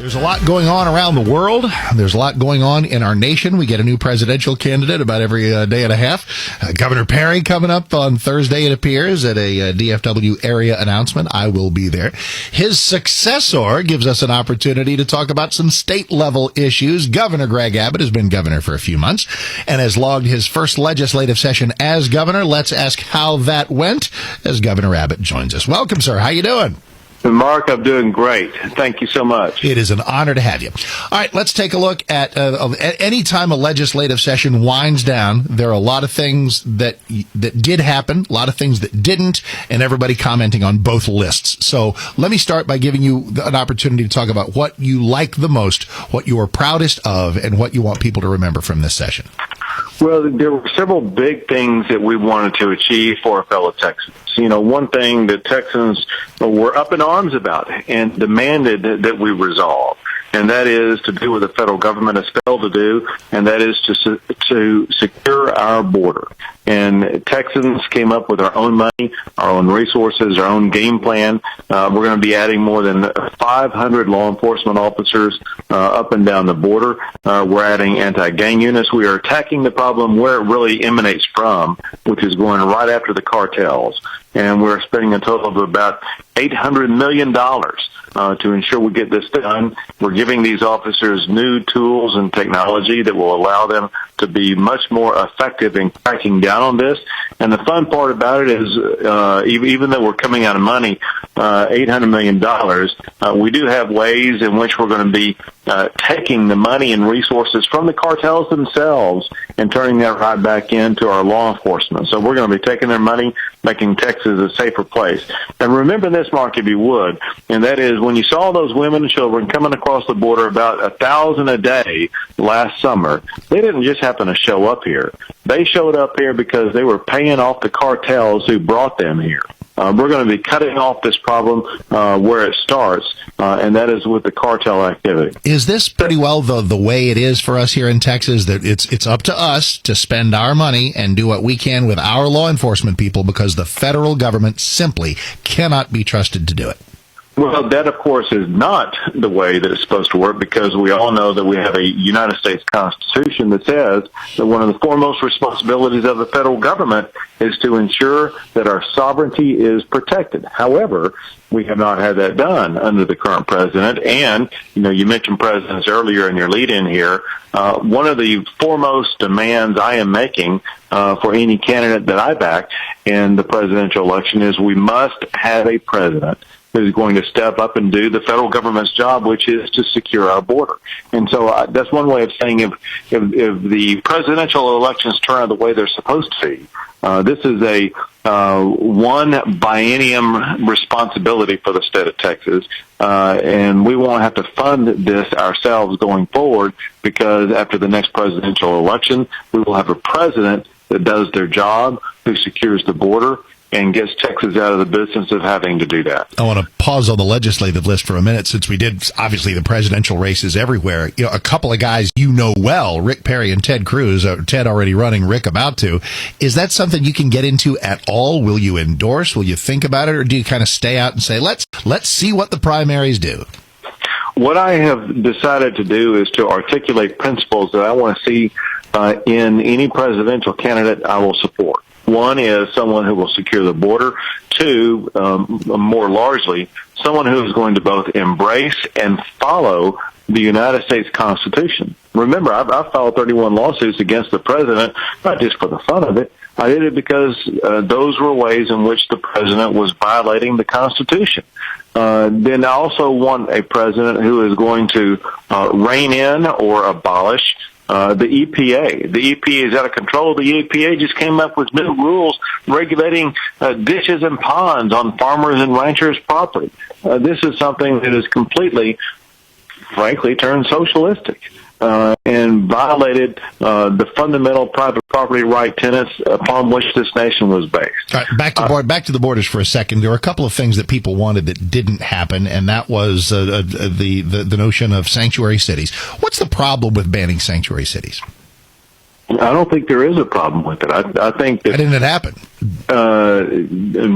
There's a lot going on around the world. There's a lot going on in our nation. We get a new presidential candidate about every day and a half. Governor Perry coming up on Thursday, it appears, at a DFW area announcement. I will be there. His successor gives us an opportunity to talk about some state-level issues. Governor Greg Abbott has been governor for a few months and has logged his first legislative session as governor. Let's ask how that went as Governor Abbott joins us. Welcome, sir. How you doing? Mark, I'm doing great. Thank you so much. It is an honor to have you. All right, let's take a look at any time a legislative session winds down, there are a lot of things that did happen, a lot of things that didn't, and everybody commenting on both lists. So let me start by giving you an opportunity to talk about what you like the most, what you are proudest of, and what you want people to remember from this session. Well, there were several big things that we wanted to achieve for our fellow Texans. You know, one thing that Texans were up in arms about and demanded that we resolve, and that is to do what the federal government has failed to do, and that is to secure our border. And Texans came up with our own money, our own resources, our own game plan. We're going to be adding more than 500 law enforcement officers up and down the border. We're adding anti-gang units. We are attacking the problem where it really emanates from, which is going right after the cartels. And we're spending a total of about $800 million to ensure we get this done. We're giving these officers new tools and technology that will allow them to be much more effective in cracking down on this. And the fun part about it is, even though we're coming out of money, $800 million, we do have ways in which we're going to be taking the money and resources from the cartels themselves and turning that right back into our law enforcement. So we're going to be taking their money, making Texas a safer place. And remember this, Mark, if you would, and that is when you saw those women and children coming across the border, about 1,000 a day last summer, they didn't just happen to show up here. They showed up here because they were paying off the cartels who brought them here. We're going to be cutting off this problem where it starts, and that is with the cartel activity. Is this pretty well the way it is for us here in Texas, that it's up to us to spend our money and do what we can with our law enforcement people because the federal government simply cannot be trusted to do it? Well, that, of course, is not the way that it's supposed to work, because we all know that we have a United States Constitution that says that one of the foremost responsibilities of the federal government is to ensure that our sovereignty is protected. However, we have not had that done under the current president. And, you know, you mentioned presidents earlier in your lead-in here. One of the foremost demands I am making for any candidate that I back in the presidential election is we must have a president who's going to step up and do the federal government's job, which is to secure our border. And so that's one way of saying if the presidential elections turn out the way they're supposed to be, this is a one biennium responsibility for the state of Texas, and we won't have to fund this ourselves going forward, because after the next presidential election, we will have a president that does their job, who secures the border, and gets Texas out of the business of having to do that. I want to pause on the legislative list for a minute, since we did, obviously, the presidential races everywhere. You know, a couple of guys you know well, Rick Perry and Ted Cruz, Ted already running, Rick about to. Is that something you can get into at all? Will you endorse? Will you think about it? Or do you kind of stay out and say, let's see what the primaries do? What I have decided to do is to articulate principles that I want to see in any presidential candidate I will support. One is someone who will secure the border. Two, more largely, someone who is going to both embrace and follow the United States Constitution. Remember, I've filed 31 lawsuits against the president, not just for the fun of it. I did it because those were ways in which the president was violating the Constitution. Then I also want a president who is going to rein in or abolish the EPA. The EPA is out of control. The EPA just came up with new rules regulating ditches and ponds on farmers and ranchers' property. This is something that is completely, frankly, turned socialistic and violated the fundamental private property right tenets upon which this nation was based. All right, back to the borders for a second. There were a couple of things that people wanted that didn't happen, and that was the notion of sanctuary cities. What's the problem with banning sanctuary cities? I don't think there is a problem with it. I think that... Why didn't it happen?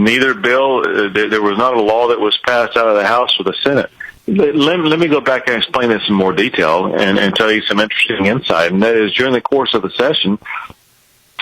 Neither bill, there was not a law that was passed out of the House or the Senate Let me go back and explain this in more detail and tell you some interesting insight. And that is, during the course of the session,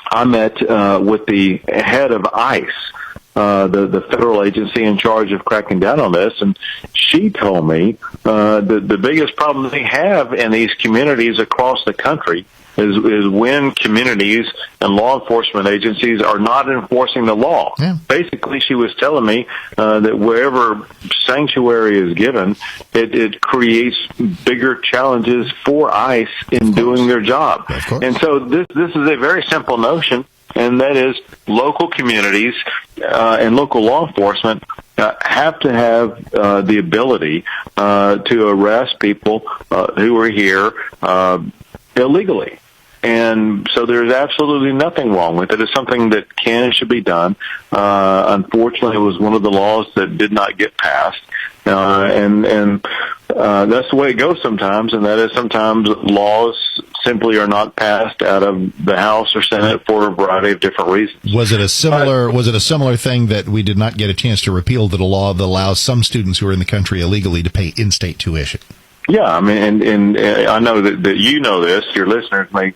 I met with the head of ICE, the federal agency in charge of cracking down on this, and she told me the biggest problem they have in these communities across the country is when communities and law enforcement agencies are not enforcing the law. Yeah. Basically, she was telling me that wherever sanctuary is given, it creates bigger challenges for ICE in doing their job. And so this is a very simple notion, and that is local communities and local law enforcement have to have the ability to arrest people who are here illegally. And so there's absolutely nothing wrong with it. It's something that can and should be done. Unfortunately, it was one of the laws that did not get passed. And that's the way it goes sometimes, and that is sometimes laws simply are not passed out of the House or Senate for a variety of different reasons. Was it a similar thing that we did not get a chance to repeal, that a law that allows some students who are in the country illegally to pay in-state tuition? Yeah, I mean, and I know that you know this. Your listeners may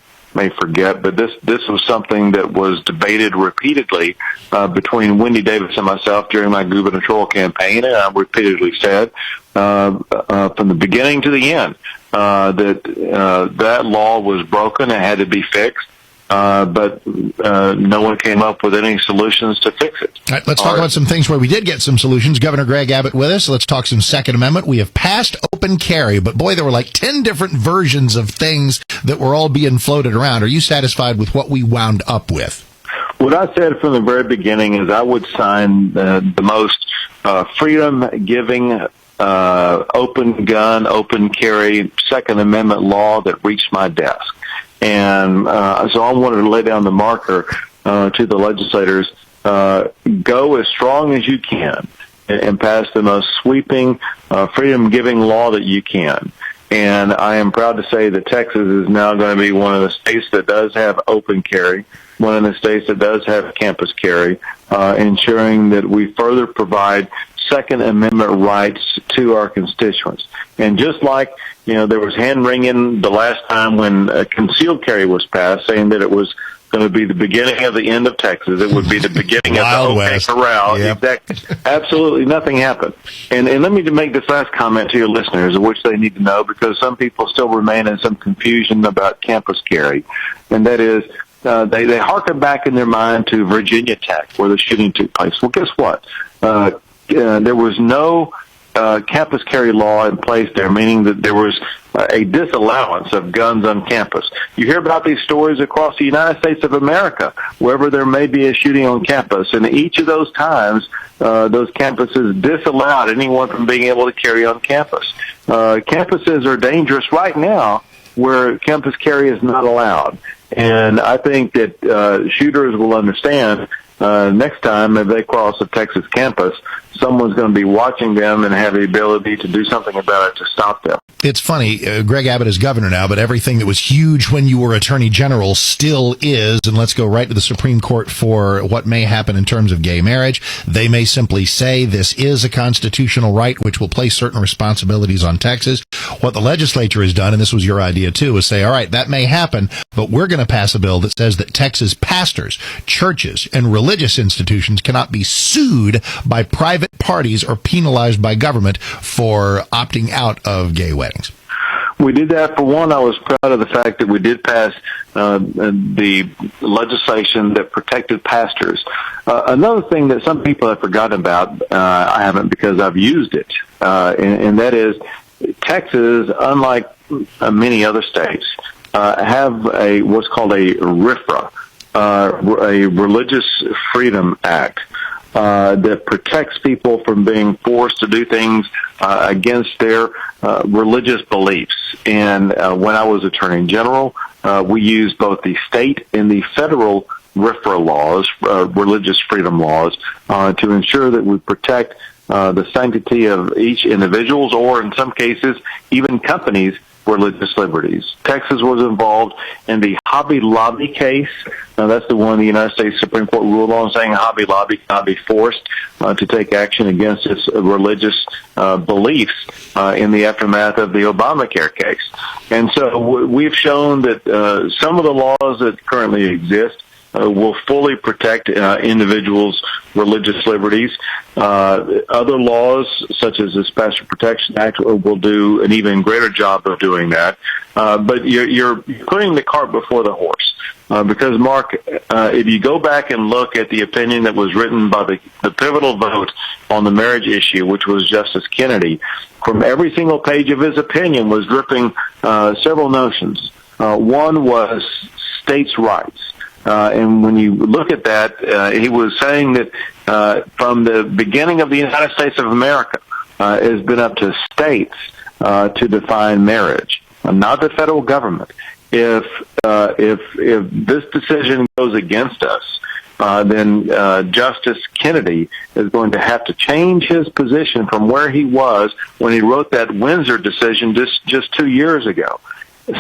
forget, but this was something that was debated repeatedly between Wendy Davis and myself during my gubernatorial campaign, and I repeatedly said from the beginning to the end that law was broken and had to be fixed. But no one came up with any solutions to fix it. All right, let's talk about some things where we did get some solutions. Governor Greg Abbott with us. Let's talk some Second Amendment. We have passed open carry, but boy, there were like 10 different versions of things that were all being floated around. Are you satisfied with what we wound up with? What I said from the very beginning is I would sign the most freedom-giving, open gun, open carry Second Amendment law that reached my desk. And so I wanted to lay down the marker to the legislators, go as strong as you can and pass the most sweeping, freedom-giving law that you can. And I am proud to say that Texas is now going to be one of the states that does have open carry, one of the states that does have campus carry, ensuring that we further provide Second Amendment rights to our constituents. And just like, there was hand-wringing the last time when concealed carry was passed, saying that it was going to be the beginning of the end of Texas. It would be the beginning of the OK Corral. Yep. Exactly. Absolutely nothing happened. And let me make this last comment to your listeners, which they need to know, because some people still remain in some confusion about campus carry. And that is, they harken back in their mind to Virginia Tech, where the shooting took place. Well, guess what? There was no campus carry law in place there, meaning that there was a disallowance of guns on campus. You hear about these stories across the United States of America, wherever there may be a shooting on campus, and each of those times, those campuses disallowed anyone from being able to carry on campus. Campuses are dangerous right now where campus carry is not allowed. And I think that shooters will understand next time if they cross a Texas campus, someone's going to be watching them and have the ability to do something about it to stop them. It's funny, Greg Abbott is governor now, but everything that was huge when you were attorney general still is, and let's go right to the Supreme Court for what may happen in terms of gay marriage. They may simply say this is a constitutional right, which will place certain responsibilities on Texas. What the legislature has done, and this was your idea too, is say, all right, that may happen, but we're going to pass a bill that says that Texas pastors, churches, and religious institutions cannot be sued by private parties or penalized by government for opting out of gay weddings. We did that. For one, I was proud of the fact that we did pass the legislation that protected pastors. Another thing that some people have forgotten about, I haven't because I've used it, and that is Texas, unlike many other states, have what's called a RFRA, a Religious Freedom Act. That protects people from being forced to do things against their religious beliefs. And when I was Attorney General, we used both the state and the federal RFRA laws, religious freedom laws, to ensure that we protect the sanctity of each individual's, or in some cases, even companies' religious liberties. Texas was involved in the Hobby Lobby case. That's the one the United States Supreme Court ruled on, saying Hobby Lobby cannot be forced to take action against its religious beliefs in the aftermath of the Obamacare case. And so we've shown that some of the laws that currently exist will fully protect individuals' religious liberties. Other laws, such as this Pastor Protection Act, will do an even greater job of doing that. But you're putting the cart before the horse. Because, Mark, if you go back and look at the opinion that was written by the pivotal vote on the marriage issue, which was Justice Kennedy, from every single page of his opinion was dripping several notions. One was states' rights. And when you look at that, he was saying that from the beginning of the United States of America, it has been up to states to define marriage, not the federal government. If this decision goes against us, then Justice Kennedy is going to have to change his position from where he was when he wrote that Windsor decision just 2 years ago.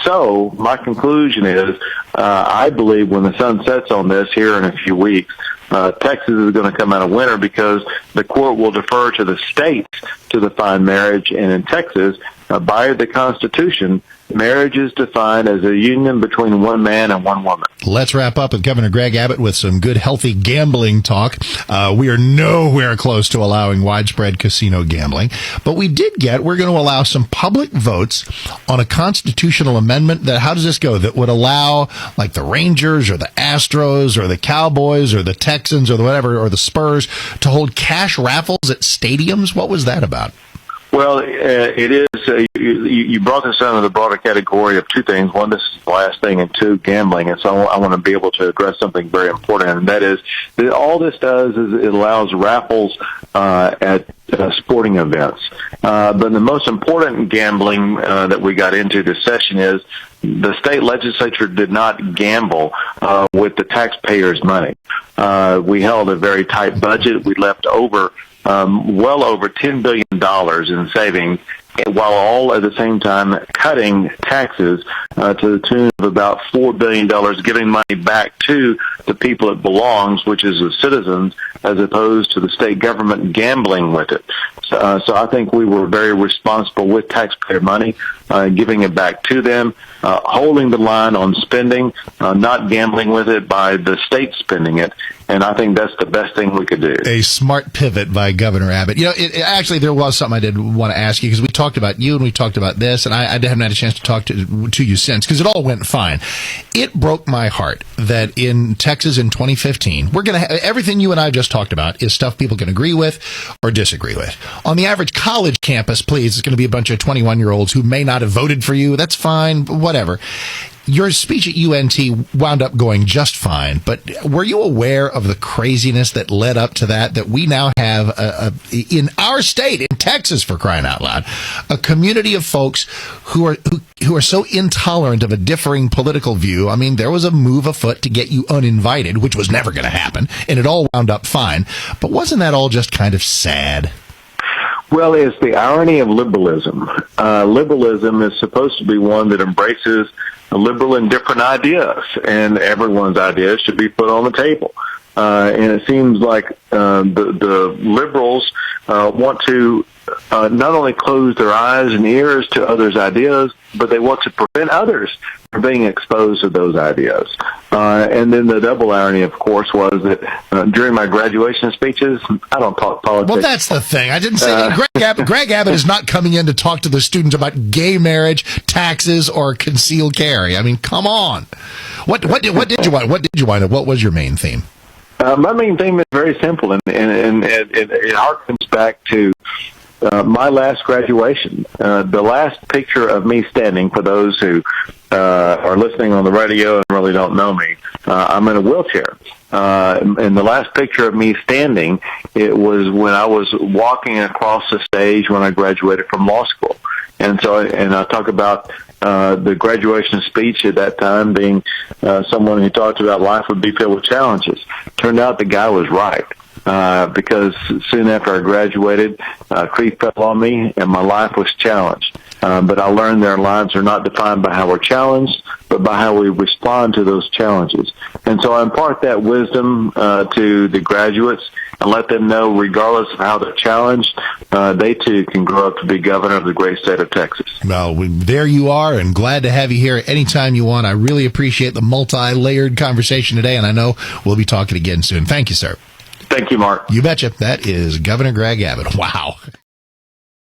So my conclusion is, I believe when the sun sets on this here in a few weeks, Texas is going to come out a winner because the court will defer to the states to define marriage. And in Texas, by the Constitution, marriage is defined as a union between one man and one woman. Let's wrap up with Governor Greg Abbott with some good, healthy gambling talk. We are nowhere close to allowing widespread casino gambling, but we're going to allow some public votes on a constitutional amendment that, how does this go, that would allow like the Rangers or the Astros or the Cowboys or the Texans or the whatever, or the Spurs to hold cash raffles at stadiums? What was that about? Well, it is. You brought this under the broader category of two things. One, this is the last thing, and two, gambling. And so I want to be able to address something very important, and that is that all this does is it allows raffles at sporting events. But the most important gambling that we got into this session is the state legislature did not gamble with the taxpayers' money. We held a very tight budget. We left over well over $10 billion in savings, while all at the same time cutting taxes to the tune of about $4 billion, giving money back to the people it belongs, which is the citizens, as opposed to the state government gambling with it. So I think we were very responsible with taxpayer money, giving it back to them, holding the line on spending, not gambling with it by the state spending it. And I think that's the best thing we could do. A smart pivot by Governor Abbott. You know, actually, there was something I did want to ask you, because we talked about you and we talked about this, and I haven't had a chance to talk to you since, because it all went fine. It broke my heart that in Texas in 2015, we're going to have everything you and I just talked about is stuff people can agree with or disagree with. On the average college campus, please, it's going to be a bunch of 21-year-olds who may not have voted for you. That's fine, whatever. Your speech at UNT wound up going just fine, but were you aware of the craziness that led up to that we now have in our state, in Texas, for crying out loud, a community of folks who are so intolerant of a differing political view? I mean, there was a move afoot to get you uninvited, which was never going to happen, and it all wound up fine. But wasn't that all just kind of sad? Well, it's the irony of liberalism. Liberalism is supposed to be one that embraces liberal and different ideas, and everyone's ideas should be put on the table. And it seems like the liberals want to not only close their eyes and ears to others' ideas, but they want to prevent others from being exposed to those ideas. And then the double irony, of course, was that during my graduation speeches, I don't talk politics. Well, that's the thing. I didn't say Greg Abbott is not coming in to talk to the students about gay marriage, taxes, or concealed carry. I mean, come on. What did you want? What did you want? What was your main theme? My main theme is very simple, and it harkens back to my last graduation. The last picture of me standing, for those who are listening on the radio and really don't know me, I'm in a wheelchair. And the last picture of me standing, it was when I was walking across the stage when I graduated from law school. And so, I talk about the graduation speech at that time being someone who talked about life would be filled with challenges. Turned out the guy was right. because soon after I graduated, creep fell on me and my life was challenged. But I learned that our lives are not defined by how we're challenged, but by how we respond to those challenges. And so I impart that wisdom to the graduates and let them know, regardless of how they're challenged, they too can grow up to be governor of the great state of Texas. Well, there you are, and glad to have you here anytime you want. I really appreciate the multi-layered conversation today, and I know we'll be talking again soon. Thank you, sir. Thank you, Mark. You betcha. That is Governor Greg Abbott. Wow.